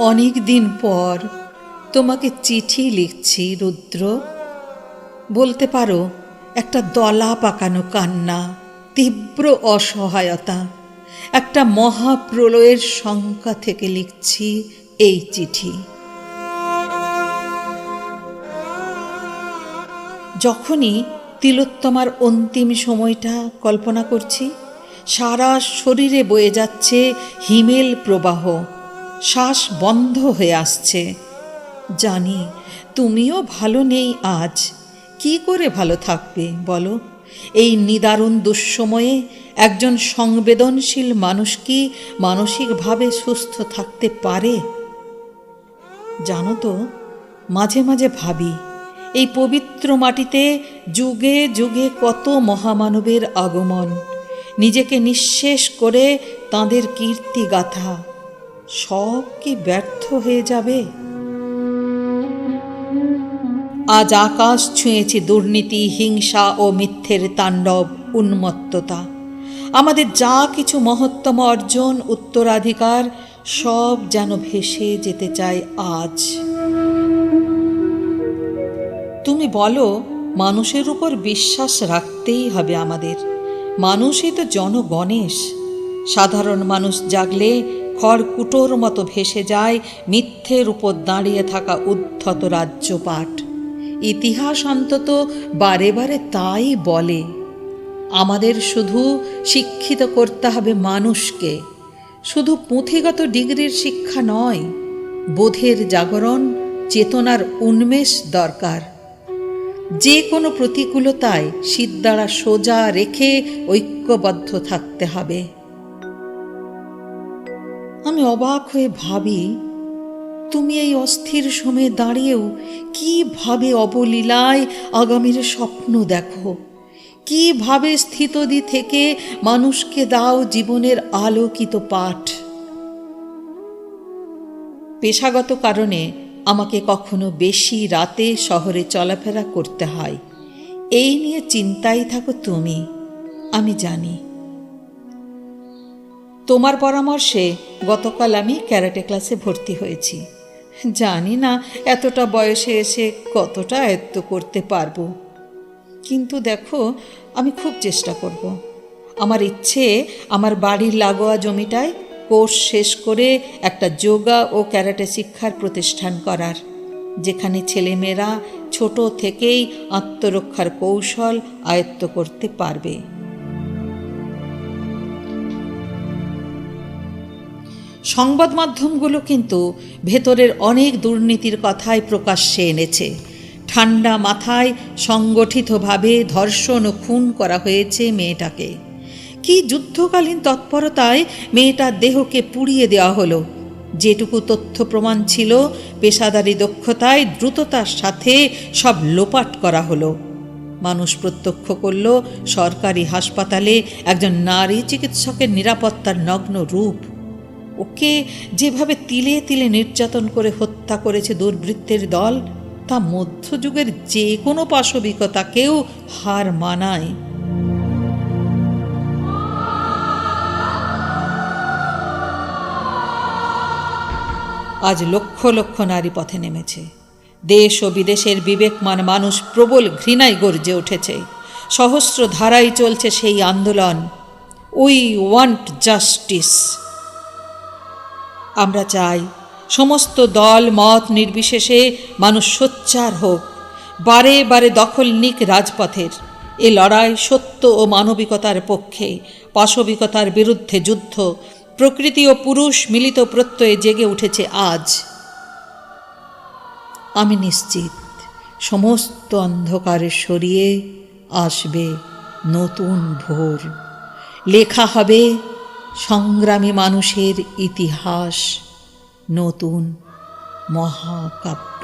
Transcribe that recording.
অনেক দিন পর তোমাকে চিঠি লিখছি রুদ্র। বলতে পারো একটা দলা পাকানো কান্না, তীব্র অসহায়তা, একটা মহাপ্রলয়ের শঙ্কা থেকে লিখছি এই চিঠি। যখনই তিলোত্তমার অন্তিম সময়টা কল্পনা করছি, সারা শরীরে বয়ে যাচ্ছে হিমেল প্রবাহ, শ্বাস বন্ধ হয়ে আসছে। জানি তুমিও ভালো নেই আজ। কি করে ভালো থাকবে বলো? এই নিদারুণ দুঃসময়ে একজন সংবেদনশীল মানুষ কি মানসিকভাবে সুস্থ থাকতে পারে? জানো তো, মাঝে মাঝে ভাবি এই পবিত্র মাটিতে যুগে যুগে কত মহামানবের আগমন, নিজেকে নিঃশেষ করে তাঁদের কীর্তিগাথা সব কি ব্যর্থ হয়ে যাবে? আজ আকাশ ছুঁয়েছে দুর্নীতি, হিংসা ও মিথ্যের তাণ্ডব, উন্মত্ততা। আমাদের যা কিছু মহত্তম অর্জন, উত্তরাধিকার, সব যেন ভেসে যেতে চায় আজ। তুমি বলো মানুষের উপর বিশ্বাস রাখতেই হবে আমাদের। মানুষই তো জনগণেশ। সাধারণ মানুষ জাগলে খড়কুটোর মতো ভেসে যায় মিথ্যের উপর দাঁড়িয়ে থাকা উদ্ধত রাজ্যপাট। ইতিহাস অন্তত বারে বারে তাই বলে। আমাদের শুধু শিক্ষিত করতে হবে মানুষকে। শুধু পুঁথিগত ডিগ্রির শিক্ষা নয়, বোধের জাগরণ, চেতনার উন্মেষ দরকার। যে কোনো প্রতিকূলতায় সিদ্ধারা সোজা রেখে ঐক্যবদ্ধ থাকতে হবে। আমি অবাক হয়ে ভাবি, তুমি এই অস্থির সময়ে দাঁড়িয়েও কিভাবে অবলীলায় আগামীর স্বপ্ন দেখো, কিভাবে স্থিতদি থেকে মানুষকে দাও জীবনের আলোকিত পাঠ। পেশাগত কারণে আমাকে কখনো বেশি রাতে শহরে চলাফেরা করতে হয়। এই নিয়ে চিন্তায় থাকো তুমি, আমি জানি। তোমার পরামর্শে গতকাল আমি ক্যারাটে ক্লাসে ভর্তি হয়েছি। জানি না এতটা বয়সে এসে কতটা আয়ত্ত করতে পারবো, কিন্তু দেখো আমি খুব চেষ্টা করব। আমার ইচ্ছে আমার বাড়ির লাগোয়া জমিটায় কোর্স শেষ করে একটা যোগা ও ক্যারাটে শিক্ষার প্রতিষ্ঠান করার, যেখানে ছেলেমেয়েরা ছোট থেকেই আত্মরক্ষার কৌশল আয়ত্ত করতে পারবে। সংবাদ মাধ্যমগুলো কিন্তু ভেতরের অনেক দুর্নীতির কথাই প্রকাশ্যে এনেছে। ঠান্ডা মাথায় সংগঠিতভাবে ধর্ষণ ও খুন করা হয়েছে মেয়েটাকে। কি যুদ্ধকালীন তৎপরতায় মেয়েটার দেহকে পুড়িয়ে দেওয়া হলো। যেটুকু তথ্য প্রমাণ ছিল, পেশাদারি দক্ষতায় দ্রুততার সাথে সব লোপাট করা হলো। মানুষ প্রত্যক্ষ করল সরকারি হাসপাতালে একজন নারী চিকিৎসকের নিরাপত্তার নগ্ন রূপ। ওকে যেভাবে তিলে তিলে নির্যাতন করে হত্যা করেছে দুর্বৃত্তের দল, তা মধ্যযুগের যে কোনো পাশবিকতাকেও হার মানায়। আজ লক্ষ লক্ষ নারী পথে নেমেছে। দেশ ও বিদেশের বিবেকমান মানুষ প্রবল ঘৃণায় গর্জে উঠেছে। সহস্র ধারায় চলছে সেই আন্দোলন, উই ওয়ান্ট জাস্টিস। আমরা চাই সমস্ত দল মত নির্বিশেষে মানুষ সোচ্চার হোক, বারে বারে দখল নিক রাজপথের। এ লড়াই সত্য ও মানবিকতার পক্ষে, পাশবিকতার বিরুদ্ধে যুদ্ধ। প্রকৃতি ও পুরুষ মিলিত প্রত্যয়ে জেগে উঠেছে আজ। আমি নিশ্চিত সমস্ত অন্ধকারে সরিয়ে আসবে নতুন ভোর। লেখা হবে সংগ্রামী মানুষের ইতিহাস, নতুন মহাকাব্য।